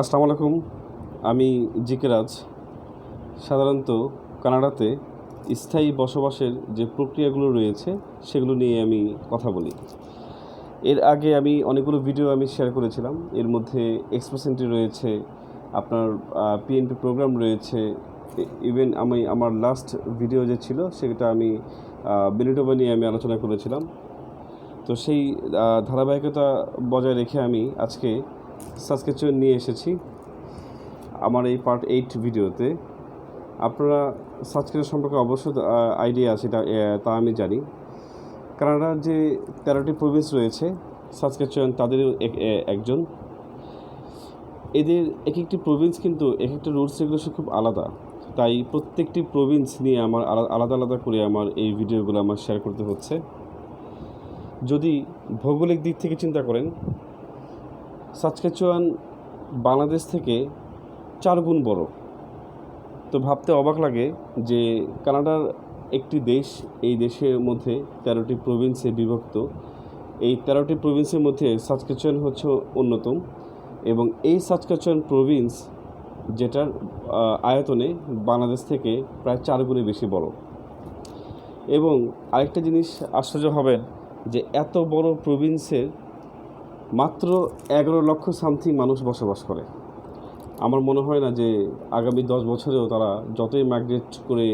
আসসালামু আলাইকুম। আমি জিকে রাজ। সাধারণত কানাডাতে স্থায়ী বসবাসের যে প্রক্রিয়াগুলো রয়েছে সেগুলো নিয়ে আমি কথা বলি। এর আগে আমি অনেকগুলো ভিডিও শেয়ার করেছিলাম। এর মধ্যে এক্সপ্রেস এন্ট্রি রয়েছে, আপনার পিএনপি প্রোগ্রাম রয়েছে। ইভেন আমার লাস্ট ভিডিও যে ছিল সেটা আমি বেনিটোবা নিয়ে আলোচনা করেছিলাম। তো সেই ধারাবাহিকতা বজায় রেখে আমি আজকে সাসকেচুয়ান নিয়ে এসেছি আমার এই পার্ট 8 ভিডিওতে। আপনারা সাসকেচুয়ান সম্পর্কে অবশ্যই আইডিয়া আছে, তা আমি জানি। কানাডার যে 13টি প্রভিন্স রয়েছে, সাসকেচুয়ান তাদেরও একজন। এদের এক একটি প্রভিন্স কিন্তু এক একটা রুলস রেগুলেশন খুব আলাদা। তাই প্রত্যেকটি প্রভিন্স নিয়ে আমার আলাদা আলাদা করে আমার এই ভিডিওগুলো শেয়ার করতে হচ্ছে। যদি ভৌগোলিক দিক থেকে চিন্তা করেন, সাসকেচুয়ান বাংলাদেশ থেকে 4 গুণ বড়। তো ভাবতে অবাক লাগে যে কানাডার একটি দেশ, এই দেশের মধ্যে 13টি প্রভিন্সে বিভক্ত। এই 13টি প্রভিন্সের মধ্যে সাসকেচুয়ান হচ্ছে অন্যতম, এবং এই সাসকেচুয়ান প্রভিন্স যেটার আয়তনে বাংলাদেশ থেকে প্রায় 4 গুণে বেশি বড়। এবং আরেকটা জিনিস আশ্চর্য হবেন যে এত বড় প্রভিন্সের মাত্র 11 লক্ষ সামথিং মানুষ বসবাস করে। আমার মনে হয় না যে আগামী 10 বছরেও তারা যতই মাইগ্রেট করে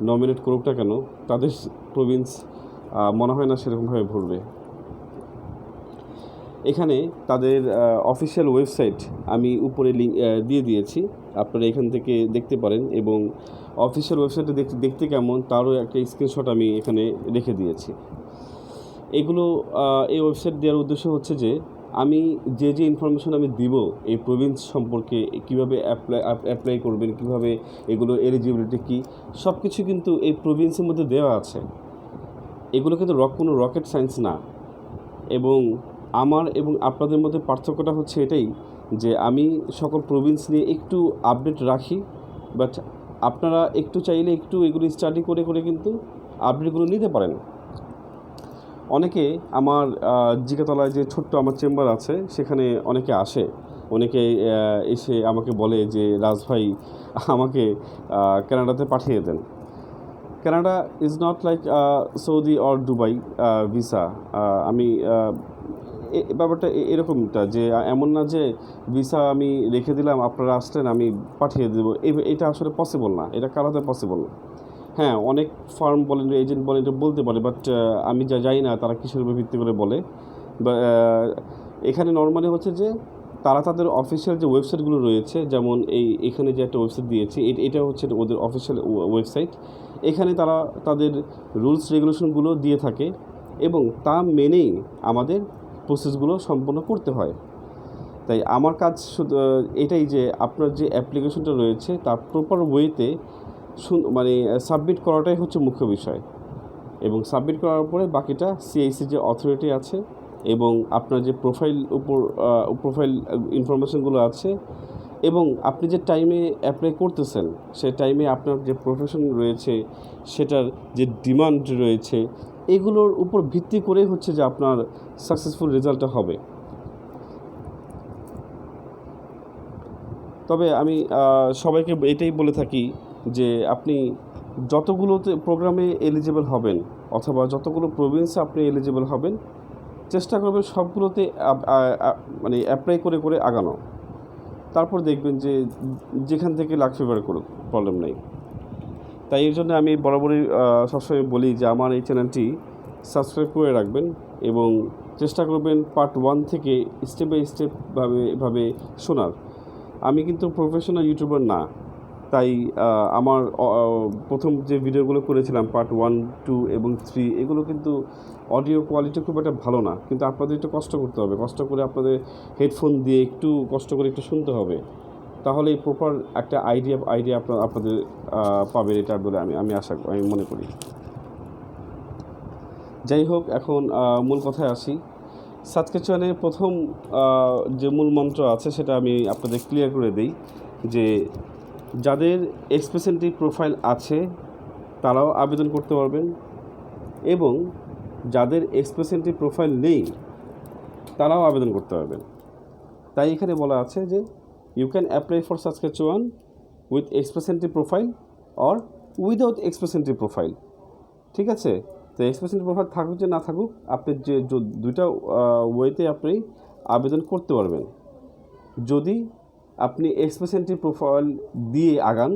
নমিনেট করুক না কেন, তাদের প্রভিন্স মনে হয় না সেরকমভাবে ভরবে। এখানে তাদের অফিসিয়াল ওয়েবসাইট আমি উপরে লিঙ্ক দিয়ে দিয়েছি, আপনারা এখান থেকে দেখতে পারেন। এবং অফিসিয়াল ওয়েবসাইটে দেখতে কেমন তারও একটা স্ক্রিনশট আমি এখানে রেখে দিয়েছি। এগুলো এই ওয়েবসাইট দেওয়ার উদ্দেশ্য হচ্ছে যে আমি যে ইনফরমেশন আমি দিব এই প্রভিন্স সম্পর্কে, কীভাবে অ্যাপ্লাই করবেন, কীভাবে এগুলো এলিজিবিলিটি কী, সব কিছু কিন্তু এই প্রভিন্সের মধ্যে দেওয়া আছে। এগুলো কিন্তু কোনো রকেট সায়েন্স না। এবং আমার এবং আপনাদের মধ্যে পার্থক্যটা হচ্ছে এটাই যে আমি সকল প্রভিন্স নিয়ে একটু আপডেট রাখি, বাট আপনারা একটু চাইলে একটু এগুলো স্টাডি করে করে কিন্তু আপডেটগুলো নিতে পারেন। অনেকে আমার জিগাতলায় যে ছোট্ট আমার চেম্বার আছে সেখানে অনেকে আসে, অনেকে এসে আমাকে বলে যে রাজ ভাই আমাকে কানাডাতে পাঠিয়ে দেন। Canada is not like Saudi or Dubai visa. আমি ব্যাপারটা এরকমটা যে এমন না যে ভিসা আমি রেখে দিলাম, আপনারা আসলেন আমি পাঠিয়ে দেবো, এটা আসলে পসিবল না, এটা কানাডাতে পসিবল না। হ্যাঁ, অনেক ফার্ম বলেন, এজেন্ট বলেন, এটা বলতে পারে, বাট আমি জানি না তারা কিসের উপর ভিত্তি করে বলে। বা এখানে নর্মালি হচ্ছে যে তারা তাদের অফিসিয়াল যে ওয়েবসাইটগুলো রয়েছে, যেমন এখানে যে একটা ওয়েবসাইট দিয়েছি, এটা হচ্ছে ওদের অফিসিয়াল ওয়েবসাইট। এখানে তারা তাদের রুলস রেগুলেশনগুলো দিয়ে থাকে এবং তা মেনেই আমাদের প্রসেসগুলো সম্পন্ন করতে হয়। তাই আমার কাজ শুধু এটাই যে আপনার যে অ্যাপ্লিকেশনটা রয়েছে তার প্রপার ওয়েতে সাবমিট করাটাই হচ্ছে মুখ্য বিষয়। এবং সাবমিট করার পরে বাকিটা সিআইসি যে অথরিটি আছে এবং আপনার যে প্রোফাইল ইনফরমেশনগুলো আছে, এবং আপনি যে টাইমে অ্যাপ্লাই করতেছেন সে টাইমে আপনার যে প্রফেশন রয়েছে সেটার যে ডিমান্ড রয়েছে, এগুলোর উপর ভিত্তি করে হচ্ছে যে আপনার সাকসেসফুল রেজাল্টটা হবে। তবে আমি সবাইকে এটাই বলে থাকি যে আপনি যতগুলোতে প্রোগ্রামে এলিজিবল হবেন অথবা যতগুলো প্রভিন্সে আপনি এলিজিবল হবেন, চেষ্টা করবেন সবগুলোতে অ্যাপ্লাই করে করে আগানো। তারপর দেখবেন যে যেখান থেকে লাক ফেভার করুক, প্রবলেম নেই। তাই এর জন্য আমি বরাবরই সবসময় বলি যে আমার এই চ্যানেলটি সাবস্ক্রাইব করে রাখবেন এবং চেষ্টা করবেন পার্ট 1 থেকে স্টেপ বাই স্টেপ ভাবে শোনার। আমি কিন্তু প্রফেশনাল ইউটিউবার না, তাই আমার প্রথম যে ভিডিওগুলো করেছিলাম পার্ট 1, 2 এবং 3, এগুলো কিন্তু অডিও কোয়ালিটি খুব একটা ভালো না। কিন্তু আপনাদের একটু কষ্ট করতে হবে, কষ্ট করে আপনাদের হেডফোন দিয়ে একটু কষ্ট করে একটু শুনতে হবে, তাহলে প্রপার একটা আইডিয়া আপনাদের পাবেন, এটা বলে আমি মনে করি। যাই হোক, এখন মূল কথায় আসি। সাসকেচুয়ানের প্রথম যে মূল মন্ত্র আছে সেটা আমি আপনাদের ক্লিয়ার করে দিই যে যাদের এক্সপ্রেস এন্ট্রি প্রোফাইল আছে তারাও আবেদন করতে পারবেন, এবং যাদের এক্সপ্রেস এন্ট্রি প্রোফাইল নেই তারাও আবেদন করতে পারবেন। তাই এখানে বলা আছে যে you can apply for Saskatchewan with express entry profile or without express entry profile. ঠিক আছে, তো এক্সপ্রেস এন্ট্রি প্রোফাইল থাকুক যে না থাকুক, আপনি যে দুইটা ওয়েতে আপনি আবেদন করতে পারবেন। যদি আপনি এক্সপ্রেস এন্ট্রি প্রোফাইল দিয়ে আগান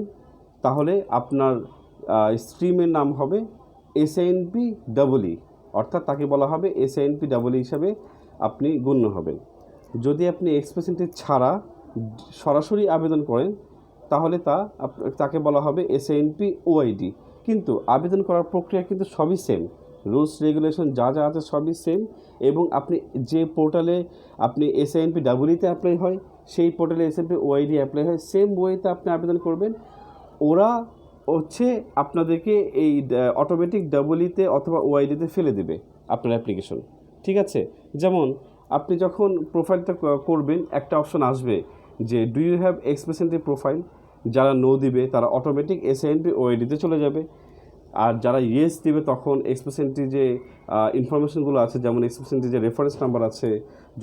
তাহলে আপনার স্ট্রিমের নাম হবে এসএনপি ডাবলই, অর্থাৎ তাকে বলা হবে এসএনপি ডাবলই হিসাবে আপনি গণ্য হবেন। যদি আপনি এক্সপ্রেস এন্ট্রি ছাড়া সরাসরি আবেদন করেন তাহলে তাকে বলা হবে এসএনপি ওআইডি। কিন্তু আবেদন করার প্রক্রিয়া কিন্তু সবই সেম, রুলস রেগুলেশন যা যা আছে সবই সেম। এবং আপনি যে পোর্টালে আপনি এসএনপি ডাবলইতে অ্যাপ্লাই হয় সেই পোর্টালে এসএনপি ওআইডি অ্যাপ্লাই হয়, সেম ওয়েতে আপনি আবেদন করবেন। ওরা হচ্ছে আপনাদেরকে এই অটোমেটিক ডাবলইতে অথবা ওআইডিতে ফেলে দেবে আপনার অ্যাপ্লিকেশন। ঠিক আছে, যেমন আপনি যখন প্রোফাইলটা করবেন একটা অপশন আসবে যে do you have express entry profile. যারা নো দিবে তারা অটোমেটিক এসএনপি ওআইডিতে চলে যাবে, আর যারা ইয়েস দিবে তখন এক্সপ্রেস এন্ট্রি যে ইনফরমেশনগুলো আছে, যেমন এক্সপ্রেস এন্ট্রি যে রেফারেন্স নাম্বার আছে,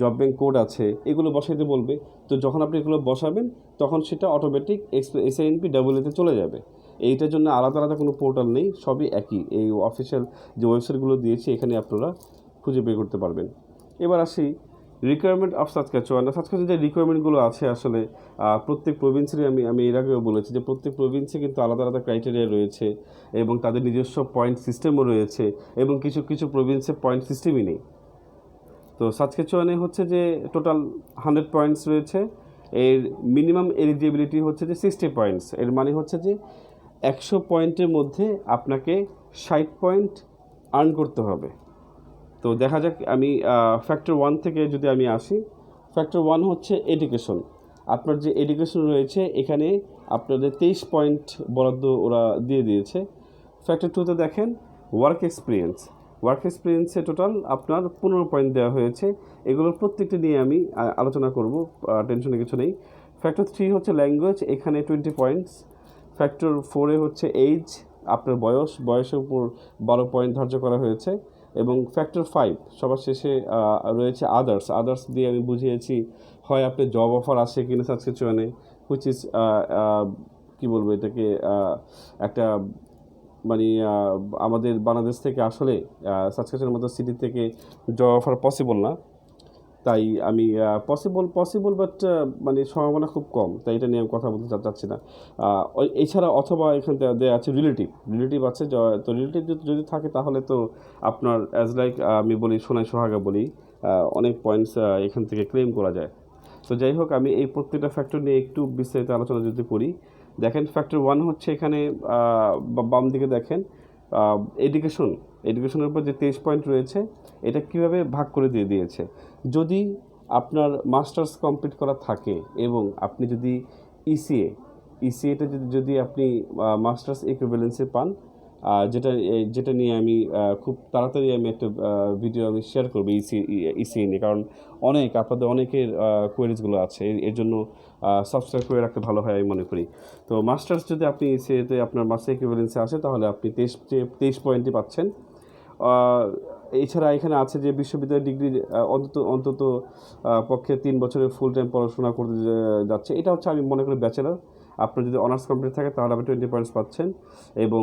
জব ব্যাংক কোড আছে, এগুলো বসাইতে বলবে। তো যখন আপনি এগুলো বসাবেন তখন সেটা অটোমেটিক এসএনপি ডাবলইতে চলে যাবে। এইটার জন্য আলাদা আলাদা কোনো পোর্টাল নেই, সবই একই। এই অফিসিয়াল যে ওয়েবসাইটগুলো দিয়েছি এখানে আপনারা খুঁজে বের করতে পারবেন। এবার আসি রিকোয়ারমেন্ট অফ সাসকাচুয়ান। যে রিকোয়ারমেন্টগুলো আছে আসলে প্রত্যেক প্রভিন্সেরই আমি এর আগেও বলেছি যে প্রত্যেক প্রভিন্সে কিন্তু আলাদা আলাদা ক্রাইটেরিয়া রয়েছে এবং তাদের নিজস্ব পয়েন্ট সিস্টেমও রয়েছে, এবং কিছু কিছু প্রভিন্সে পয়েন্ট সিস্টেমই নেই। তো সাসকাচুয়ানে হচ্ছে যে টোটাল 100 পয়েন্টস রয়েছে। এর মিনিমাম এলিজিবিলিটি হচ্ছে যে 60 পয়েন্টস। এর মানে হচ্ছে যে 100 পয়েন্টের মধ্যে আপনাকে 60 পয়েন্ট আর্ন করতে হবে। তো দেখা যাক, আমি ফ্যাক্টর 1 থেকে যদি আমি আসি, ফ্যাক্টর 1 হচ্ছে এডুকেশন। আপনার যে এডুকেশন রয়েছে এখানে আপনাদের 23 পয়েন্ট বরাদ্দ ওরা দিয়ে দিয়েছে। ফ্যাক্টর 2তে দেখেন ওয়ার্ক এক্সপিরিয়েন্সে টোটাল আপনার 15 পয়েন্ট দেওয়া হয়েছে। এগুলোর প্রত্যেকটি নিয়ে আমি আলোচনা করব, টেনশনে কিছু নেই। ফ্যাক্টর 3 হচ্ছে ল্যাঙ্গুয়েজ, এখানে 20 পয়েন্টস। ফ্যাক্টর 4 হচ্ছে এইজ, আপনার বয়সের উপর 12 পয়েন্ট ধার্য করা হয়েছে। এবং ফ্যাক্টর 5 সবার শেষে রয়েছে আদার্স দিয়ে আমি বুঝিয়েছি হয় আপনি জব অফার আসে কিনা সাসকাচুয়ানে, হুইচ ইজ কী বলবো এটাকে, একটা মানে আমাদের বাংলাদেশ থেকে আসলে সাসকাচুয়ানের মতো সিটি থেকে জব অফার পসিবল না। তাই আমি পসিবল বাট মানে সম্ভাবনা খুব কম, তাই এটা নিয়ে আমি কথা বলতে চাচ্ছি না। এছাড়া অথবা এখানে দেওয়া আছে রিলেটিভ আছে। তো রিলেটিভ যদি থাকে তাহলে তো আপনার অ্যাজ লাইক আমি বলি সোনাই সোহাগা বলি, অনেক পয়েন্টস এখান থেকে ক্লেম করা যায়। তো যাই হোক, আমি এই প্রত্যেকটা ফ্যাক্টর নিয়ে একটু বিস্তারিত আলোচনা যদি করি, দেখেন ফ্যাক্টর 1 হচ্ছে এখানে বাম দিকে দেখেন এডুকেশনের উপর যে 23 পয়েন্ট রয়েছে এটা কিভাবে ভাগ করে দিয়ে দিয়েছে। যদি আপনার মাস্টার্স কমপ্লিট করা থাকে এবং আপনি যদি ইসিএতে যদি আপনি মাস্টার্স ইকুইভ্যালেন্সি পান, যেটা নিয়ে আমি খুব তাড়াতাড়ি আমি একটা ভিডিও আমি শেয়ার করবো ইসিএ নিয়ে, কারণ আপনাদের অনেকের কোয়েরিজগুলো আছে, এর জন্য সাবস্ক্রাইব করে রাখতে ভালো হয় আমি মনে করি। তো মাস্টার্স যদি আপনি ইসিএতে আপনার মাস্টার ইকুইভ্যালেন্সি আসে তাহলে আপনি 23 পয়েন্টই পাচ্ছেন। এছাড়া এখানে আছে যে বিশ্ববিদ্যালয় ডিগ্রি অন্তত পক্ষে 3 বছরের ফুল টাইম পড়াশোনা করতে যাচ্ছে, এটা হচ্ছে আমি মনে করি ব্যাচেলার। আপনার যদি অনার্স কমপ্লিট থাকে তাহলে আপনি 20 পয়েন্টস পাচ্ছেন। এবং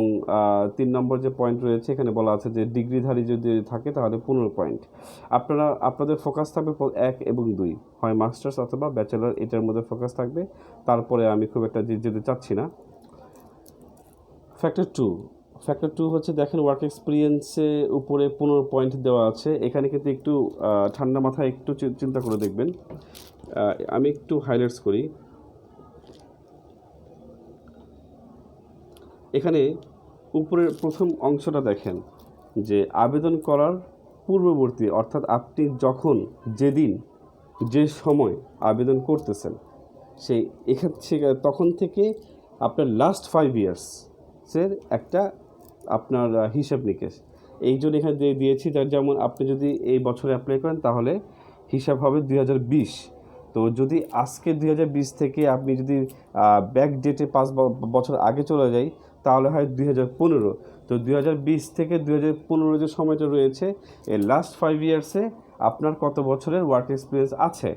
3 নম্বর যে পয়েন্ট রয়েছে এখানে বলা আছে যে ডিগ্রিধারী যদি থাকে তাহলে 15 পয়েন্ট। আপনাদের ফোকাস থাকবে 1 এবং 2, হয় মাস্টার্স অথবা ব্যাচেলার, এটার মধ্যে ফোকাস থাকবে। তারপরে আমি খুব একটা যেতে চাচ্ছি না। ফ্যাক্টর 2 হচ্ছে দেখেন ওয়ার্ক এক্সপিরিয়েন্সে উপরে 15 পয়েন্ট দেওয়া আছে। এখানে কিন্তু একটু ঠান্ডা মাথায় একটু চিন্তা করে দেখবেন। আমি একটু হাইলাইটস করি। এখানে উপরের প্রথম অংশটা দেখেন যে আবেদন করার পূর্ববর্তী, অর্থাৎ আপনি যে সময় আবেদন করতেছেন সেই তখন থেকে আপনার লাস্ট 5 ইয়ার্সের একটা আপনার হিসাব নিকেশ এই জন্য এখানে দিয়েছি। যেমন আপনি যদি এই বছরে অ্যাপ্লাই করেন তাহলে হিসাব হবে 2020। তো যদি আজকে 2020 থেকে আপনি যদি ব্যাক ডেটে 5 বছর আগে চলে যাই তাহলে হয় 2015। তো 2020 থেকে 2015 যে সময়টা রয়েছে এই লাস্ট 5 ইয়ার্সে আপনার কত বছরের ওয়ার্ক এক্সপিরিয়েন্স আছে।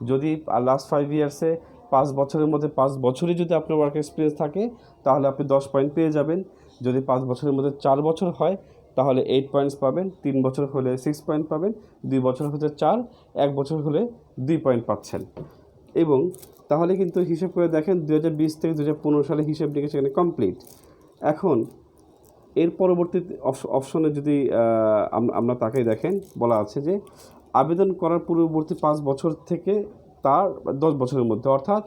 যদি লাস্ট 5 ইয়ার্সে 5 বছরের মধ্যে 5 বছরই যদি আপনার ওয়ার্ক এক্সপিরিয়েন্স থাকে তাহলে আপনি 10 পয়েন্ট পেয়ে যাবেন। যদি 5 বছরের মধ্যে 4 বছর হয় তাহলে 8 পয়েন্টস পাবেন, 3 বছর হলে 6 পয়েন্ট পাবেন, 2 বছর হলে 4, 1 বছর হলে 2 পয়েন্ট পাচ্ছেন। এবং তাহলে কিন্তু হিসেব করে দেখেন 2020 থেকে 2015 সালে হিসেব নিকেশ এখানে কমপ্লিট। এখন এর পরবর্তী অপশনে যদি আমরা তাকাই দেখেন, বলা আছে যে আবেদন করার পূর্ববর্তী 5 বছর থেকে তার 10 বছরের মধ্যে, অর্থাৎ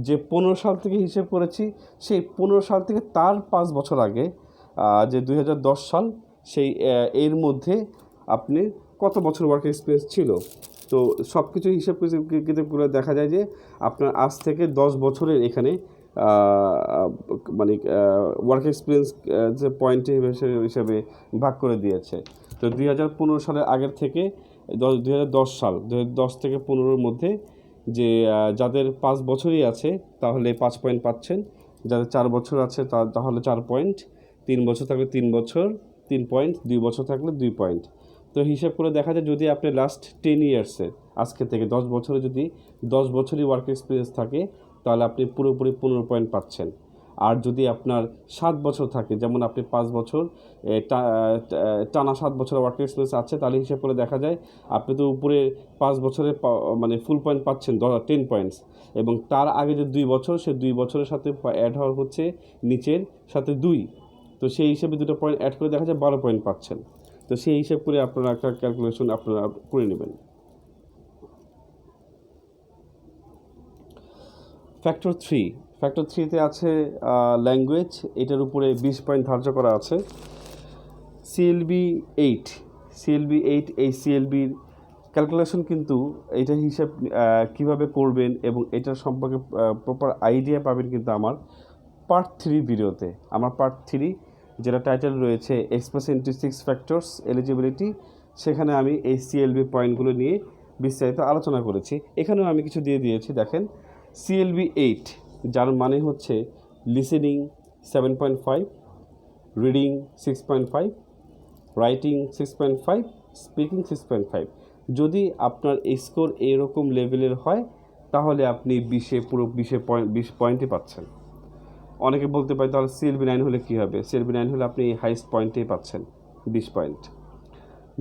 যে 15 সাল থেকে হিসেব করেছি সেই 15 সাল থেকে তার 5 বছর আগে যে 2010 সাল, সেই এর মধ্যে আপনি কত বছর ওয়ার্ক এক্সপিরিয়েন্স ছিল। তো সব কিছু হিসাব করে দেখা যায় যে আপনার আজ থেকে 10 বছরের এখানে মানে ওয়ার্ক এক্সপিরিয়েন্স যে পয়েন্ট হিসেবে ভাগ করে দিয়েছে। তো 2015 সালের আগের থেকে 2010 সাল, 2010 থেকে 15-র মধ্যে যে যাদের 5 বছরই আছে তাহলে 5 পয়েন্ট পাচ্ছেন, যাদের 4 বছর আছে তাহলে 4 পয়েন্ট, 3 বছর থাকলে 3 বছর 3 পয়েন্ট, 2 বছর থাকলে 2 পয়েন্ট। তো হিসাব করে দেখা যায় যদি আপনি লাস্ট 10 ইয়ার্সে আজকে থেকে 10 বছরে যদি 10 বছরই ওয়ার্ক এক্সপিরিয়েন্স থাকে তাহলে আপনি পুরোপুরি 15 পয়েন্ট পাচ্ছেন। আর যদি আপনার 7 বছর থাকে, যেমন আপনি 5 বছর টানা 7 বছর ওয়ার্ক এক্সপিরিয়েন্স আছে, তাহলে হিসাব করে দেখা যায় আপনি তো উপরে 5 বছরে মানে ফুল পয়েন্ট পাচ্ছেন 10 পয়েন্টস, এবং তার আগে যে 2 বছর, সে 2 বছরের সাথে অ্যাড হওয়ার হচ্ছে নিচের সাথে 2, তো সেই হিসেবে 2টো পয়েন্ট অ্যাড করে দেখা যায় 12 পয়েন্ট পাচ্ছেন। তো সেই হিসাব করে আপনারা একটা ক্যালকুলেশন আপনারা করে নেবেন। ফ্যাক্টর 3তে আছে ল্যাঙ্গুয়েজ, এটার উপরে 20 পয়েন্ট ধার্য করা আছে। CLB 8, এই CLBর ক্যালকুলেশন কিন্তু এইটার হিসাব কীভাবে করবেন এবং এটার সম্পর্কে প্রপার আইডিয়া পাবেন কিন্তু আমার পার্ট 3 ভিডিওতে। আমার পার্ট 3 যেটা টাইটেল রয়েছে এক্সপ্রেস ইনটু 6 ফ্যাক্টরস এলিজিবিলিটি, সেখানে আমি এই CLB পয়েন্টগুলো নিয়ে বিস্তারিত আলোচনা করেছি। এখানেও আমি কিছু দিয়ে দিয়েছি। দেখেন CLB 8, যার মানে হচ্ছে লিসেনিং 7.5, রিডিং 6.5, রাইটিং 6.5, স্পিকিং 6.5। যদি আপনার স্কোর এরকম লেভেলের হয় তাহলে আপনি 20 পয়েন্টই পাচ্ছেন। অনেকে বলতে পারে তাহলে CLB 9 হলে কী হবে? CLB 9 হলে আপনি হাইস্ট পয়েন্টেই পাচ্ছেন 20 পয়েন্ট।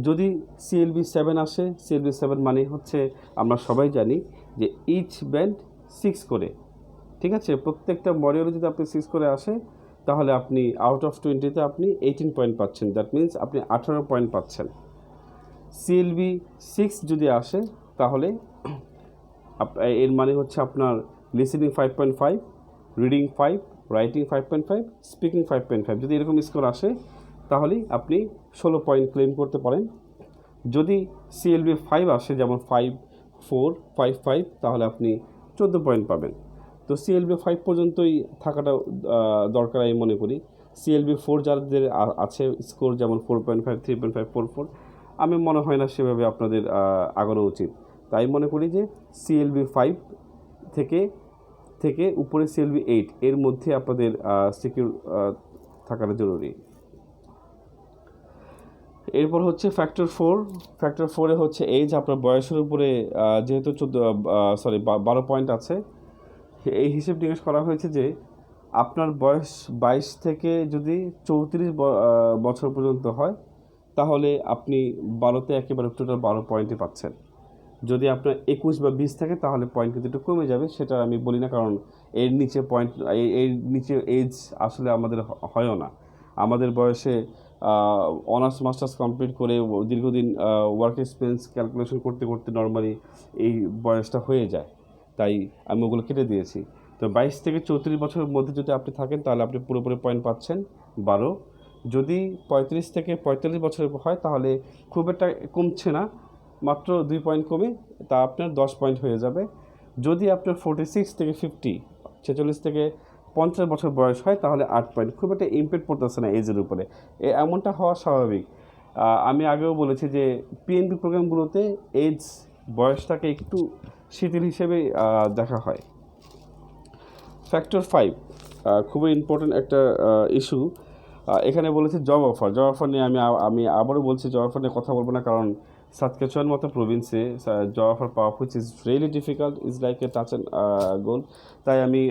যদি CLB 7 আসে, CLB 7 মানে হচ্ছে আমরা সবাই জানি যে ইচ ব্যান্ড 6 করে, ঠিক আছে? প্রত্যেকটা মডিউলে যদি আপনি 6 করে আসে তাহলে আপনি আউট অফ 20-তে আপনি 18 পয়েন্ট পাচ্ছেন, দ্যাট মিনস আপনি 18 পয়েন্ট পাচ্ছেন। CLB 6 যদি আসে তাহলে এর মানে হচ্ছে আপনার লিসেনিং 5.5, রিডিং 5, রাইটিং 5.5, স্পিকিং 5.5। যদি এরকম স্কোর আসে তাহলেই আপনি 16 পয়েন্ট ক্লেম করতে পারেন। যদি CLB 5 আসে, যেমন 5, 4, 5, 5, তাহলে আপনি 14 পয়েন্ট পাবেন। তো CLB 5 পর্যন্তই থাকাটা দরকার আমি মনে করি। CLB 4 যাদের আছে স্কোর, যেমন 4.5, 3.5, 4, আমি মনে হয় না সেভাবে আপনাদের আগানো উচিত। তাই মনে করি যে CLB 5 থেকে উপরে CLB 8 এর মধ্যে আপনাদের সিকিউর থাকাটা জরুরি। এরপর হচ্ছে ফ্যাক্টর 4 হচ্ছে এজ, আপনার বয়সের উপরে যেহেতু 12 পয়েন্ট আছে, এই হিসেব নিকেশ করা হয়েছে যে আপনার বয়স 22 থেকে যদি 34 বছর পর্যন্ত হয় তাহলে আপনি 12তে একেবারে টোটাল 12 পয়েন্টই পাচ্ছেন। যদি আপনার 21 বা 20 থাকে তাহলে পয়েন্ট কিন্তু একটু কমে যাবে, সেটা আমি বলি না, কারণ এর নিচে এজ আসলে আমাদের হয়ও না। আমাদের বয়সে অনার্স মাস্টার্স কমপ্লিট করে দীর্ঘদিন ওয়ার্ক এক্সপিরিয়েন্স ক্যালকুলেশন করতে করতে নর্মালি এই বয়সটা হয়ে যায়, তাই আমি ওগুলো কেটে দিয়েছি। তো 22 থেকে 34 বছরের মধ্যে যদি আপনি থাকেন তাহলে আপনি পুরোপুরি পয়েন্ট পাচ্ছেন 12। যদি 35 থেকে 45 বছরের হয় তাহলে খুব একটা কমছে না, মাত্র 2 পয়েন্ট কমে তা আপনার 10 পয়েন্ট হয়ে যাবে। যদি আপনার 46 থেকে 50, 46 থেকে 50 বছর বয়স হয় তাহলে 8 পয়েন্ট, খুব একটা ইম্প্যাক্ট পড়তেছে না এজের উপরে, এমনটা হওয়া স্বাভাবিক। আমি আগেও বলেছি যে PNP প্রোগ্রামগুলোতে এজ বয়সটাকে একটু শিথিল হিসেবে দেখা হয়। ফ্যাক্টর 5 খুবই ইম্পর্টেন্ট একটা ইস্যু। এখানে বলেছে জব অফার নিয়ে আমি আবারও বলছি, জব অফার নিয়ে কথা বলবো না, কারণ সাতকাচুয়ান মতো প্রভিন্সে জব অফার পাওয়া which is really difficult is like a touch and go. তাই আমি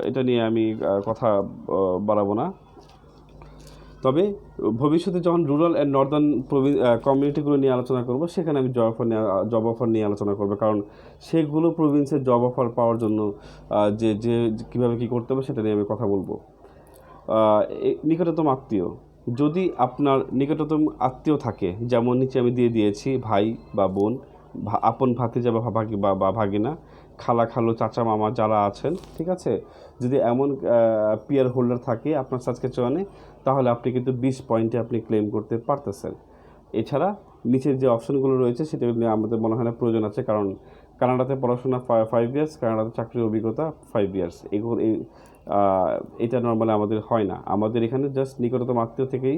এটা নিয়ে আমি কথা বাড়াবো না। তবে ভবিষ্যতে যখন রুরাল অ্যান্ড নর্দার্ন কমিউনিটিগুলো নিয়ে আলোচনা করব, সেখানে আমি জব অফার নিয়ে আলোচনা করবো, কারণ সেগুলো প্রভিন্সে জব অফার পাওয়ার জন্য যে যে কীভাবে কী করতে হবে সেটা নিয়ে আমি কথা বলবো। নিকটতম আত্মীয়, যদি আপনার নিকটতম আত্মীয় থাকে, যেমন নিচে আমি দিয়ে দিয়েছি ভাই বা বোন, আপন ভাতিজা বা ভাগিনা, খালা খালু চাচা মামা যারা আছেন, ঠিক আছে, যদি এমন পিয়ার হোল্ডার থাকে আপনার সাসকাচুয়ানে, তাহলে আপনি কিন্তু 20 পয়েন্টে আপনি ক্লেম করতে পারতেছেন। এছাড়া নিচের যে অপশনগুলো রয়েছে সেটা নিয়ে আমাদের মনে হয় না প্রয়োজন আছে, কারণ কানাডাতে পড়াশোনা 5 ইয়ার্স, কানাডাতে চাকরির অভিজ্ঞতা 5 ইয়ার্স, এগুলো এটা নর্মালি আমাদের হয় না। আমাদের এখানে জাস্ট নিকটতম আত্মীয় থেকেই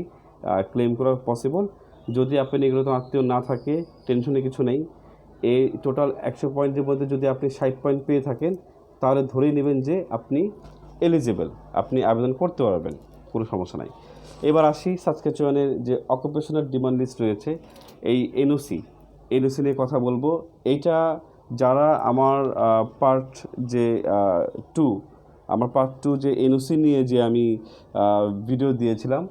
ক্লেম করা পসিবল। যদি আপনি নিকটতম আত্মীয় না থাকে, টেনশনে কিছু নেই। এই টোটাল 100 পয়েন্টের মধ্যে যদি আপনি 60 পয়েন্ট পেয়ে থাকেন, তাহলে ধরেই নেবেন যে আপনি এলিজিবল, আপনি আবেদন করতে পারবেন, কোনো সমস্যা নাই। এবার আসি সাসকাচুয়ানের যে অকুপেশনাল ডিমান্ড লিস্ট রয়েছে, এই এনওসি নিয়ে কথা বলবো। এইটা যারা আমার পার্ট যে 2 যে এনওসি নিয়ে যে আমি ভিডিও দিয়েছিলাম,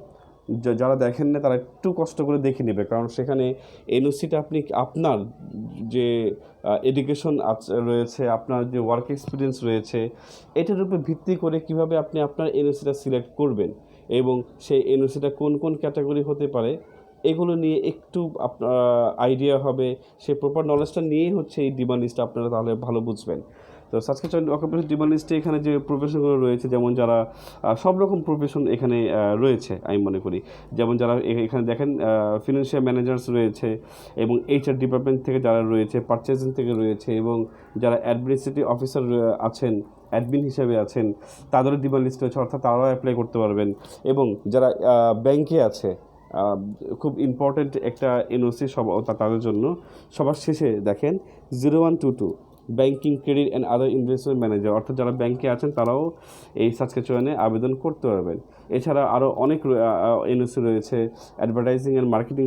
যারা দেখেন না তারা একটু কষ্ট করে দেখে নেবে, কারণ সেখানে এনওসিটা আপনি আপনার যে এডুকেশন রয়েছে, আপনার যে ওয়ার্ক এক্সপিরিয়েন্স রয়েছে, এটার উপর ভিত্তি করে কিভাবে আপনি আপনার এনওসিটা সিলেক্ট করবেন এবং সেই এনওসিটা কোন কোন ক্যাটাগরি হতে পারে, এগুলো নিয়ে একটু আপনার আইডিয়া হবে। সেই প্রপার নলেজটা নিয়েই হচ্ছে এই ডিমান্ড লিস্টটা আপনারা তাহলে ভালো বুঝবেন। তো সাসকাচুয়ান অকুপেশন ডিমান্ড লিস্টে এখানে যে প্রফেশনগুলো রয়েছে, যেমন যারা সব রকম প্রফেশন এখানে রয়েছে আমি মনে করি, যেমন যারা এখানে দেখেন ফিনান্সিয়াল ম্যানেজার্স রয়েছে, এবং এইচআর ডিপার্টমেন্ট থেকে যারা রয়েছে, পারচেজিং থেকে রয়েছে, এবং যারা অ্যাডমিনিস্ট্রেটিভ অফিসার আছেন, অ্যাডমিন হিসেবে আছেন, তাদেরও ডিমান্ড লিস্ট রয়েছে, অর্থাৎ তারাও অ্যাপ্লাই করতে পারবেন। এবং যারা ব্যাংকে আছে, খুব ইম্পর্ট্যান্ট একটা এনওসি তাদের জন্য। সবার শেষে দেখেন 0122 banking, credit and other investment manager, অর্থাৎ যারা ব্যাংকে আছেন তারাও এই সাসকাচুয়ানে আবেদন করতে পারবেন। এছাড়া আরও অনেক এনওসি রয়েছে, অ্যাডভার্টাইজিং অ্যান্ড মার্কেটিং,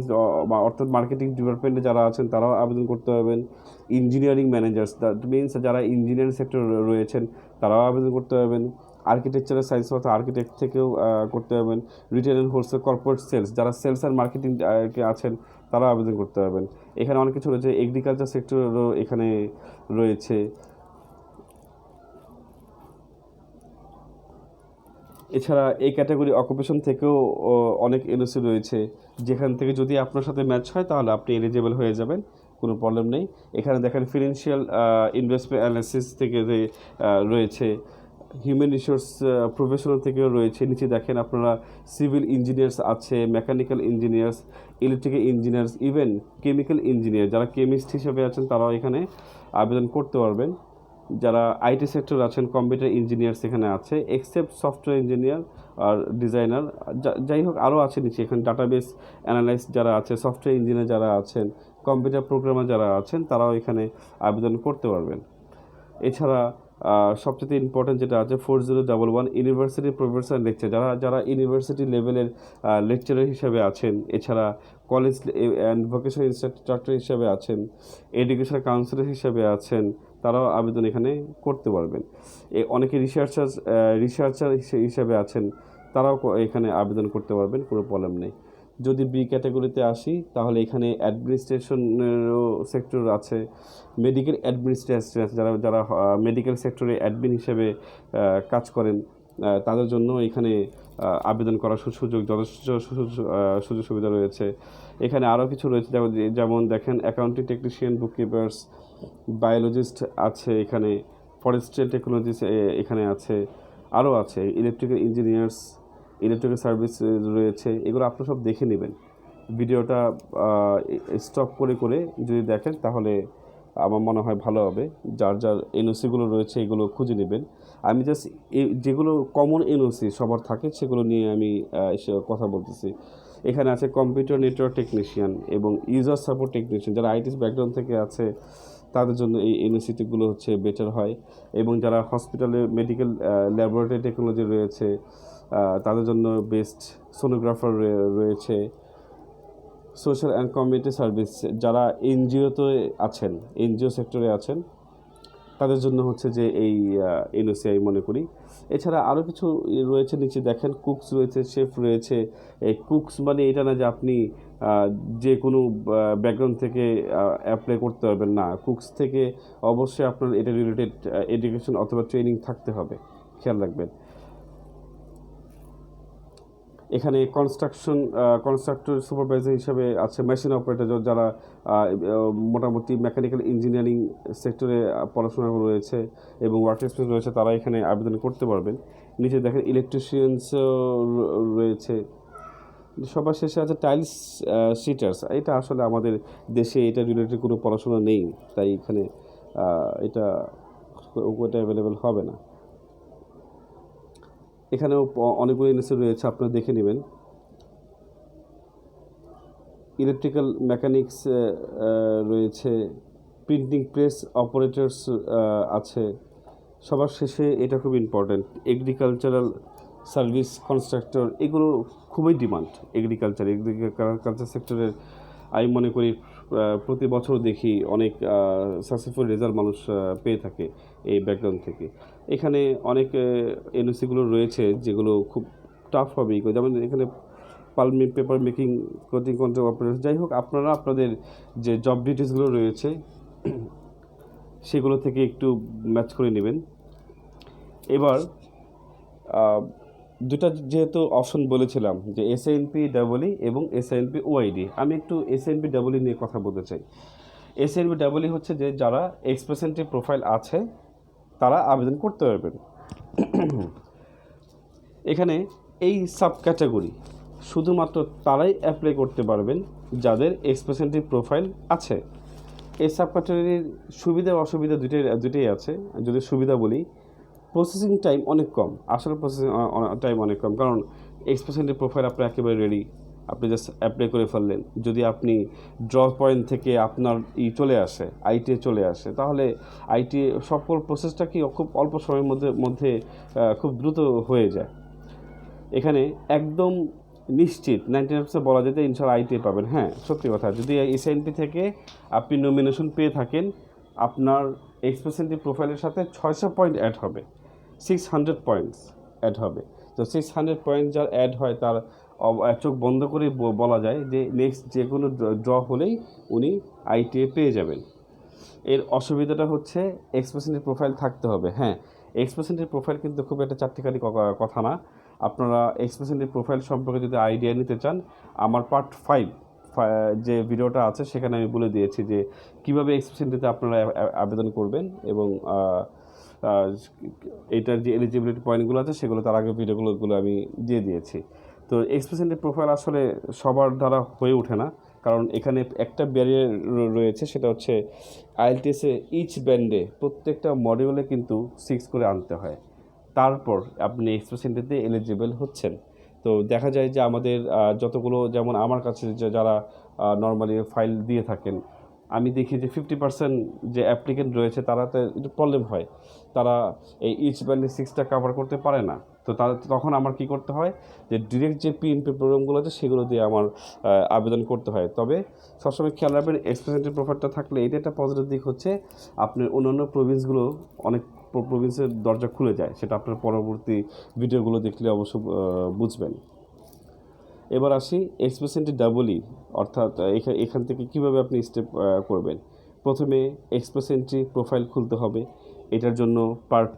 অর্থাৎ মার্কেটিং ডিপার্টমেন্টে যারা আছেন তারাও আবেদন করতে পারবেন। ইঞ্জিনিয়ারিং ম্যানেজার্স, দ্যাট মিনস যারা ইঞ্জিনিয়ারিং সেক্টর রয়েছেন তারাও আবেদন করতে পারবেন। আর্কিটেকচারাল সায়েন্স অর্থাৎ আর্কিটেক্ট থেকেও করতে পারবেন। Retail and wholesale corporate sales, যারা সেলস আর মার্কেটিং আছেন তারাও আবেদন করতে পারবেন। এখানে অনেক কিছু রয়েছে, এগ্রিকালচার সেক্টরও এখানে রয়েছে। এছাড়া এই ক্যাটাগরি অকুপেশন থেকেও অনেক এনওসি রয়েছে, যেখান থেকে যদি আপনার সাথে ম্যাচ হয় তাহলে আপনি এলিজিবল হয়ে যাবেন, কোনো প্রবলেম নেই। এখানে দেখেন ফিনান্সিয়াল ইনভেস্টমেন্ট অ্যানালিসিস থেকে রয়েছে, হিউম্যান রিসোর্স প্রফেশনাল থেকেও রয়েছে। নিচে দেখেন আপনারা সিভিল ইঞ্জিনিয়ার্স আছে, mechanical engineers, electrical engineers, even chemical engineer, যারা কেমিস্ট হিসেবে আছেন তারাও এখানে আবেদন করতে পারবেন। যারা আইটি সেক্টর আছেন, কম্পিউটার ইঞ্জিনিয়ার্স এখানে আছে, এক্সেপ্ট সফটওয়্যার ইঞ্জিনিয়ার আর ডিজাইনার, যাই হোক আরও আছে নিচে। এখানে ডাটাবেস অ্যানালাইস্ট যারা আছে, সফটওয়্যার ইঞ্জিনিয়ার যারা আছেন, কম্পিউটার প্রোগ্রামার যারা আছেন, তারাও এখানে আবেদন করতে পারবেন। এছাড়া সবচেয়ে ইম্পর্টেন্ট যেটা আছে 4011 ইউনিভার্সিটি প্রফেসর লেকচার, যারা ইউনিভার্সিটি লেভেলের লেকচারার হিসেবে আছেন, এছাড়া কলেজ অ্যান্ড ভোকেশনাল ইনস্ট্রাক্টর হিসেবে আছেন, এডুকেশনাল কাউন্সিলর হিসেবে আছেন, তারাও আবেদন এখানে করতে পারবেন। অনেকে রিসার্চার হিসেবে আছেন, তারাও এখানে আবেদন করতে পারবেন, কোনো প্রবলেম নেই। যদি বি ক্যাটাগরিতে আসি তাহলে এখানে অ্যাডমিনিস্ট্রেশনেরও সেক্টর আছে, মেডিকেল অ্যাডমিনিস্ট্রেশন আছে, যারা মেডিকেল সেক্টরে অ্যাডমিন হিসেবে কাজ করেন, তাদের জন্য এখানে আবেদন করার যথেষ্ট সুযোগ সুবিধা রয়েছে। এখানে আরও কিছু রয়েছে, যেমন দেখেন অ্যাকাউন্টিং টেকনিশিয়ান, বুককিপার্স, বায়োলজিস্ট আছে, এখানে ফরেস্ট্রিয়াল টেকনোলজিস এখানে আছে, আরও আছে ইলেকট্রিক্যাল ইঞ্জিনিয়ার্স, ইলেকট্রিক্যাল সার্ভিস রয়েছে। এগুলো আপনারা সব দেখে নেবেন। ভিডিওটা স্টপ করে করে যদি দেখেন তাহলে আমার মনে হয় ভালো হবে। যার এনওসিগুলো রয়েছে এগুলো খুঁজে নেবেন। আমি জাস্ট যেগুলো কমন এনওসি সবার থাকে সেগুলো নিয়ে আমি কথা বলতেছি। এখানে আছে কম্পিউটার নেটওয়ার্ক টেকনিশিয়ান এবং ইউজার সাপোর্ট টেকনিশিয়ান, যারা আইটি ব্যাকগ্রাউন্ড থেকে আছে তাদের জন্য এই এনওসিটিগুলো হচ্ছে বেটার হয়। এবং যারা হসপিটালে মেডিকেল ল্যাবরেটরি টেকনোলজি রয়েছে তাদের জন্য বেস্ট। সোনোগ্রাফার রয়েছে, সোশ্যাল অ্যান্ড কমিউনিটি সার্ভিস, যারা এনজিওতে আছেন, এনজিও সেক্টরে আছেন, তাদের জন্য হচ্ছে যে এই এনওসি আমি মনে করি। এছাড়া আরও কিছু রয়েছে, নিচে দেখেন কুকস রয়েছে, শেফ রয়েছে। এই কুকস মানে এটা না যে আপনি যে কোনো ব্যাকগ্রাউন্ড থেকে অ্যাপ্লাই করতে পারবেন না। কুকস থেকে অবশ্যই আপনার এটা রিলেটেড এডুকেশন অথবা ট্রেনিং থাকতে হবে, খেয়াল রাখবেন। এখানে কনস্ট্রাক্টর সুপারভাইজার হিসাবে আছে মেশিন অপারেটর, যারা মোটামুটি মেকানিক্যাল ইঞ্জিনিয়ারিং সেক্টরে পড়াশোনা রয়েছে এবং ওয়ার্ক এক্সপিরিয়েন্স রয়েছে, তারা এখানে আবেদন করতে পারবেন। নিচে দেখেন ইলেকট্রিশিয়ানসও রয়েছে। সবার শেষে আছে টাইলস শিটার্স। এটা আসলে আমাদের দেশে এটা রিলেটেড কোনো পড়াশোনা নেই, তাই এখানে এটা অ্যাভেলেবেল হবে না। এখানেও অনেকগুলো ইন্ডাস্ট্রি রয়েছে, আপনারা দেখে নেবেন। ইলেকট্রিক্যাল মেকানিক্স রয়েছে, প্রিন্টিং প্রেস অপারেটরস আছে। সবার শেষে এটা খুব ইম্পর্ট্যান্ট, এগ্রিকালচারাল সার্ভিস কনস্ট্রাক্টর, এগুলো খুবই ডিমান্ড। এগ্রিকালচার সেক্টরের আমি মনে করি প্রতি বছর দেখি অনেক সাকসেসফুল রেজাল্ট মানুষ পেয়ে থাকে এই ব্যাকগ্রাউন্ড থেকে। এখানে অনেক এনওসিগুলো রয়েছে যেগুলো খুব টাফ হবে, যেমন এখানে পালমিং, paper making, coating control operator. যাই হোক, আপনারা আপনাদের যে জব ডিটেলসগুলো রয়েছে সেগুলো থেকে একটু ম্যাচ করে নেবেন। এবার দুটা যেহেতু অপশন বলেছিলাম যে এসএনপি ডাবলই এবং এসএনপি ওআইডি, আমি একটু এসএনপি ডাবলই নিয়ে কথা বলতে চাই। এসএনপি ডাবলই হচ্ছে যে যারা এক্সপ্রেসেন্টিভ প্রোফাইল আছে তারা আবেদন করতে পারবেন। এখানে এই সাব ক্যাটাগরি শুধুমাত্র তারাই অ্যাপ্লাই করতে পারবেন যাদের এক্সপ্রেসেন্টিভ প্রোফাইল আছে। এই সাব ক্যাটাগরির সুবিধা অসুবিধা দুটোই আছে। যদি সুবিধা বলি, প্রসেসিং টাইম অনেক কম। আসলে প্রসেসিং টাইম অনেক কম, কারণ এক্সপ্রেসেন্টিভ প্রোফাইল আপনার একেবারে রেডি, আপনি জাস্ট অ্যাপ্লাই করে ফেললেন। যদি আপনি ড্র পয়েন্ট থেকে আপনার চলে আসে, আইটিএ চলে আসে, তাহলে আইটিএ সকল প্রসেসটা কি খুব অল্প সময়ের মধ্যে খুব দ্রুত হয়ে যায়। এখানে একদম নিশ্চিত 99% বলা যায় যে ইনশাল্লাহ আইটিএ পাবেন। হ্যাঁ, সত্যি কথা, যদি এসএনপি থেকে আপনি নমিনেশন পেয়ে থাকেন, আপনার এক্সপ্রেসেন্টিভ প্রোফাইলের সাথে 600 পয়েন্ট অ্যাড হবে, 600 পয়েন্টস অ্যাড হবে। তো 600 পয়েন্ট যার অ্যাড হয় তার চোখ বন্ধ করে বলা যায় যে নেক্সট যে কোনো ড্র হলেই উনি আইটিএ পেয়ে যাবেন। এর অসুবিধাটা হচ্ছে এক্সপ্রেসেন্টিভ প্রোফাইল থাকতে হবে। হ্যাঁ, এক্সপ্রেসেন্টিভ প্রোফাইল কিন্তু খুব একটা চারটিখানি কথা না। আপনারা এক্সপ্রেসেন্টিভ প্রোফাইল সম্পর্কে যদি আইডিয়া নিতে চান, আমার পার্ট 5 যে ভিডিওটা আছে সেখানে আমি বলে দিয়েছি যে কীভাবে এক্সপ্রেসেন্টিভতে আপনারা আবেদন করবেন এবং এটার যে এলিজিবিলিটি পয়েন্টগুলো আছে সেগুলো তার আগে ভিডিওগুলো আমি দিয়ে দিয়েছি। তো এক্সপ্রেসেন্টিভ প্রোফাইল আসলে সবার দ্বারা হয়ে ওঠে না, কারণ এখানে একটা ব্যারিয়ার রয়েছে, সেটা হচ্ছে আইএলটিএসে ইচ ব্যান্ডে প্রত্যেকটা মডিউলে কিন্তু 6 করে আনতে হয়, তারপর আপনি এক্সপ্রেসেন্টিভতে এলিজিবল হচ্ছেন। তো দেখা যায় যে আমাদের যতগুলো, যেমন আমার কাছে যারা নর্মালি ফাইল দিয়ে থাকেন, আমি দেখি যে 50% যে অ্যাপ্লিকেন্ট রয়েছে তারাতে একটু প্রবলেম হয়, তারা এই ইচ ব্যান্ডে 6টা কভার করতে পারে না। তো তখন আমার কি করতে হয়, যে ডিরেক্ট যে পিএনপি প্রোগ্রামগুলো আছে সেগুলো দিয়ে আমার আবেদন করতে হয়। তবে সবসময় খেয়াল রাখবেন, এক্সপ্রেসেন্টিভ প্রোফাইলটা থাকলে এটা একটা পজিটিভ দিক হচ্ছে আপনার অন্যান্য প্রভিন্সগুলো, অনেক প্রভিন্সের দরজা খুলে যায়, সেটা আপনার পরবর্তী ভিডিওগুলো দেখলে অবশ্য বুঝবেন। এবার আসি এক্সপ্রেসেন্টিভ ডাবলই, অর্থাৎ এখান থেকে কীভাবে আপনি স্টেপ করবেন। প্রথমে এক্সপ্রেসেন্টিভ প্রোফাইল খুলতে হবে। এটার জন্য পার্ট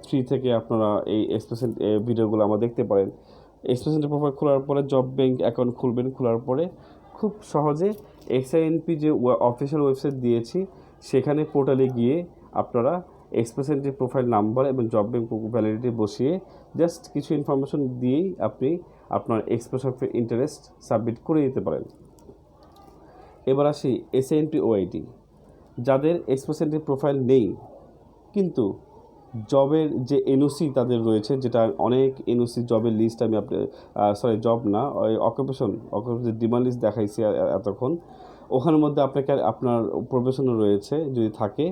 3 থেকে আপনারা এই ভিডিওগুলো আমরা দেখতে পারেন। এক্সপ্রেসেন্টিভ প্রোফাইল খোলার পরে জব ব্যাংক অ্যাকাউন্ট খুলবেন। খোলার পরে খুব সহজে এক্সআইএনপি যে অফিসিয়াল ওয়েবসাইট দিয়েছি সেখানে পোর্টালে গিয়ে আপনারা এক্সপ্রেসেন্টিভ প্রোফাইল নাম্বার এবং জব ব্যাংক ভ্যালিডিটি বসিয়ে জাস্ট কিছু ইনফরমেশন দিয়েই আপনি আপনার এক্সপ্রেস অফ ইন্টারেস্ট সাবমিট করে দিতে পারেন। এবার আসি এসএনপি ওআইডি, যাদের এক্সপ্রেসেন্টিভ প্রোফাইল নেই কিন্তু জবের যে এনওসি তাদের রয়েছে, যেটা অনেক এনওসি জবের লিস্ট আমি জব না, ওই অকুপেশন ডিমান্ড লিস্ট দেখাইছি এতক্ষণ, ওখানের মধ্যে আপনার প্রফেশনও রয়েছে যদি থাকে,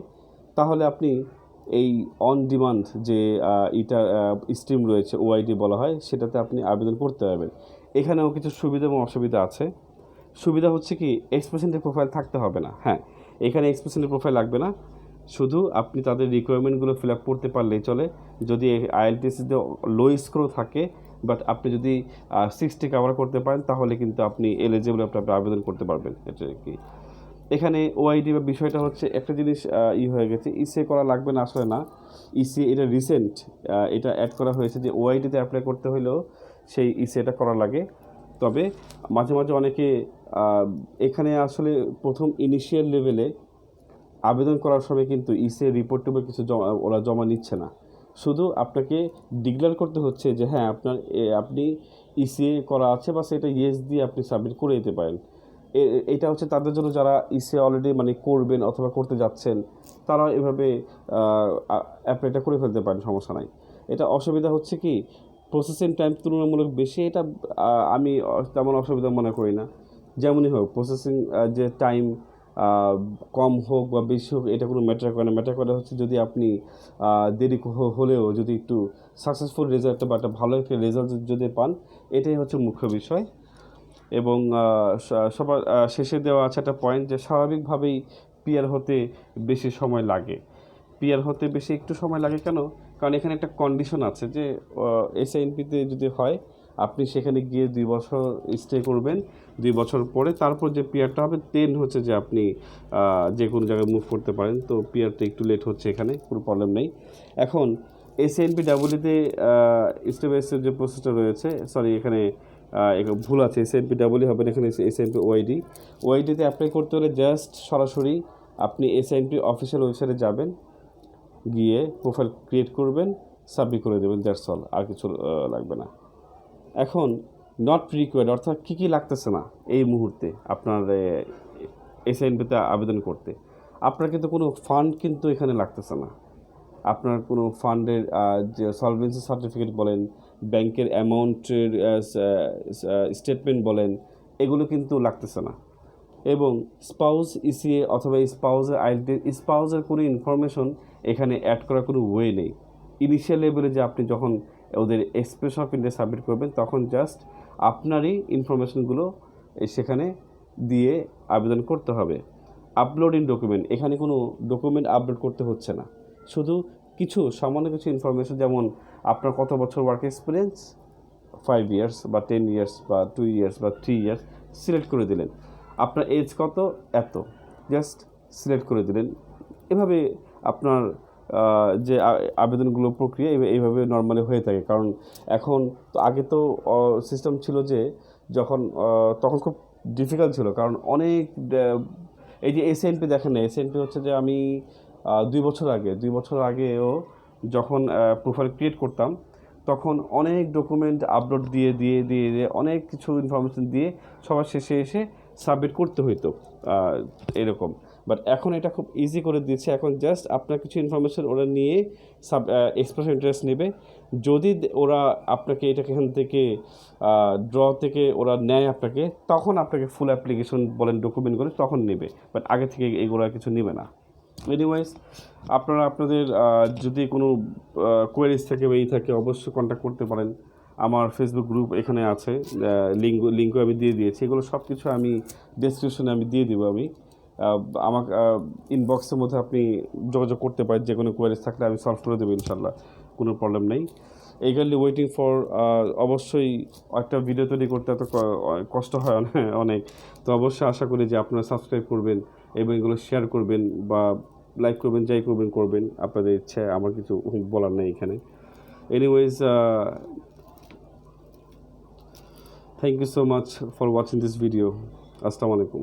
তাহলে আপনি এই অন ডিমান্ড যে স্ট্রিম রয়েছে ওআইডি বলা হয়, সেটাতে আপনি আবেদন করতে পারবেন। এখানেও কিছু সুবিধা এবং অসুবিধা আছে। সুবিধা হচ্ছে কি এক্সপ্রেশনের প্রোফাইল থাকতে হবে না। হ্যাঁ, এখানে এক্সপ্রেশনের প্রোফাইল লাগবে না, শুধু আপনি তাদের রিকোয়ারমেন্টগুলো ফিল আপ করতে পারলেই চলে। যদি আইএলটিএসিতে লো স্কোরও থাকে, বাট আপনি যদি 60 কভার করতে পারেন তাহলে কিন্তু আপনি এলিজিবল, আপনি আবেদন করতে পারবেন। এটা কি এখানে ওআইডি বা বিষয়টা হচ্ছে একটা জিনিস হয়ে গেছে, ইসিএ করা লাগবে না আসলে না। ইসিএ এটা রিসেন্ট এটা অ্যাড করা হয়েছে যে ওআইডিতে অ্যাপ্লাই করতে হলেও সেই ইসিএটা করা লাগে। তবে মাঝে মাঝে অনেকে এখানে আসলে প্রথম ইনিশিয়াল লেভেলে আবেদন করার সময় কিন্তু ইসিএ রিপোর্ট টিপোর্ট কিছু ওরা জমা নিচ্ছে না, শুধু আপনাকে ডিক্লেয়ার করতে হচ্ছে যে হ্যাঁ আপনি ইসিএ করা আছে বা সেটা ইয়েস দিয়ে আপনি সাবমিট করে দিতে পারেন। এটা হচ্ছে তাদের জন্য যারা ইসিএ অলরেডি মানে করবেন অথবা করতে যাচ্ছেন, তারা এভাবে অ্যাপ্লাইটা করে ফেলতে পারেন, সমস্যা নাই। এটা অসুবিধা হচ্ছে কি প্রসেসিং টাইম তুলনামূলক বেশি, এটা আমি তেমন অসুবিধা মনে করি না। যেমনই হোক প্রসেসিং যে টাইম কম হোক বা বেশি হোক এটা কোনো ম্যাটার করে না। ম্যাটার করে হচ্ছে যদি আপনি দেরি হলেও যদি একটু সাকসেসফুল রেজাল্ট বা একটা ভালো একটা রেজাল্ট যদি পান, এটাই হচ্ছে মুখ্য বিষয়। এবং সবার শেষে দেওয়া আছে একটা পয়েন্ট যে স্বাভাবিকভাবেই পিআর হতে বেশি সময় লাগে। পিআর হতে বেশি একটু সময় লাগে কেন? কারণ এখানে একটা কন্ডিশন আছে যে এসআইএনপিতে যদি হয় আপনি সেখানে গিয়ে 2 বছর স্টে করবেন, 2 বছর পরে তারপর যে পিআরটা হবে দেন হচ্ছে যে আপনি যে কোনো জায়গায় মুভ করতে পারেন। তো পিআরটা একটু লেট হচ্ছে, এখানে কোনো প্রবলেম নেই। এখন এসএনপি ডাব্লিউতে স্টেপ বাই স্টেপ যে প্রসেসটা রয়েছে, সরি এখানে ভুল আছে, এসএনপি ডাব্লিউ হবে না, এখানে এসএনপি ওআইডিতে অ্যাপ্লাই করতে হলে জাস্ট সরাসরি আপনি এসএনপি অফিসিয়াল ওয়েবসাইটে যাবেন, গিয়ে প্রোফাইল ক্রিয়েট করবেন, সাবমিট করে দেবেন, দ্যাটস অল, আর কিছু লাগবে না। এখন নট রিকোয়ার্ড অর্থাৎ কী লাগতেছে না এই মুহূর্তে আপনার এসএনপিতে আবেদন করতে। আপনার কিন্তু কোনো ফান্ড কিন্তু এখানে লাগতেছে না। আপনার কোনো ফান্ডের যে সলভেন্সি সার্টিফিকেট বলেন, ব্যাংকের অ্যামাউন্টের স্টেটমেন্ট বলেন, এগুলো কিন্তু লাগতেছে না। এবং স্পাউস ইসিএ অথবা স্পাউসের কোনো ইনফরমেশন এখানে অ্যাড করার কোনো ওয়ে নেই। ইনিশিয়াল লেভেলে যে আপনি যখন ওদের এক্সপ্রেশন অফ ইন্টারেস্ট সাবমিট করবেন তখন জাস্ট আপনারই ইনফরমেশনগুলো সেখানে দিয়ে আবেদন করতে হবে। আপলোডিং ডকুমেন্ট, এখানে কোনো ডকুমেন্ট আপলোড করতে হচ্ছে না, শুধু সামান্য কিছু ইনফরমেশন, যেমন আপনার কত বছর ওয়ার্ক এক্সপিরিয়েন্স, 5 ইয়ার্স বা 10 ইয়ার্স বা 2 ইয়ার্স বা 3 ইয়ার্স সিলেক্ট করে দিলেন। আপনার এজ কত, এত, জাস্ট সিলেক্ট করে দিলেন। এভাবে আপনার যে আবেদনগুলো প্রক্রিয়া এইভাবে নর্মালি হয়ে থাকে। কারণ এখন তো আগে তো সিস্টেম ছিল যে তখন খুব ডিফিকাল্ট ছিল, কারণ অনেক এই যে এসএনপি দেখেন না, এসএনপি হচ্ছে যে আমি 2 বছর আগেও যখন প্রোফাইল ক্রিয়েট করতাম তখন অনেক ডকুমেন্ট আপলোড দিয়ে অনেক কিছু ইনফরমেশন দিয়ে সবার শেষে এসে সাবমিট করতে হইতো এরকম। বাট এখন এটা খুব ইজি করে দিয়েছে। এখন জাস্ট আপনার কিছু ইনফরমেশন ওরা নিয়ে এক্সপ্রেশন ইন্টারেস্ট নেবে। যদি ওরা আপনাকে এখান থেকে ড্র থেকে ওরা নেয় আপনাকে, তখন আপনাকে ফুল অ্যাপ্লিকেশন বলেন ডকুমেন্টগুলো তখন নেবে, বাট আগে থেকে এগুলো কিছু নেবে না। এনিওয়াইজ আপনারা আপনাদের যদি কোনো কোয়েরিজ থাকে বা থাকে অবশ্যই কন্ট্যাক্ট করতে পারেন। আমার ফেসবুক গ্রুপ এখানে আছে, লিঙ্কও আমি দিয়ে দিয়েছি। এগুলো সব কিছু আমি ডেসক্রিপশনে আমি দিয়ে দেবো। আমাকে ইনবক্সের মধ্যে আপনি যোগাযোগ করতে পারেন, যে কোনো কোয়েরিজ থাকলে আমি সলভ করে দেবো ইনশাল্লাহ, কোনো প্রবলেম নেই। এইগারলি ওয়েটিং ফর, অবশ্যই একটা ভিডিও তৈরি করতে এত কষ্ট হয় অনেক, তো অবশ্যই আশা করি যে আপনারা সাবস্ক্রাইব করবেন এবং এগুলো শেয়ার করবেন বা লাইক করবেন, যাই করবেন আপনাদের ইচ্ছে, আমার কিছু বলার নেই এখানে। Anyways, thank you so much for watching this video. আসসালামু আলাইকুম।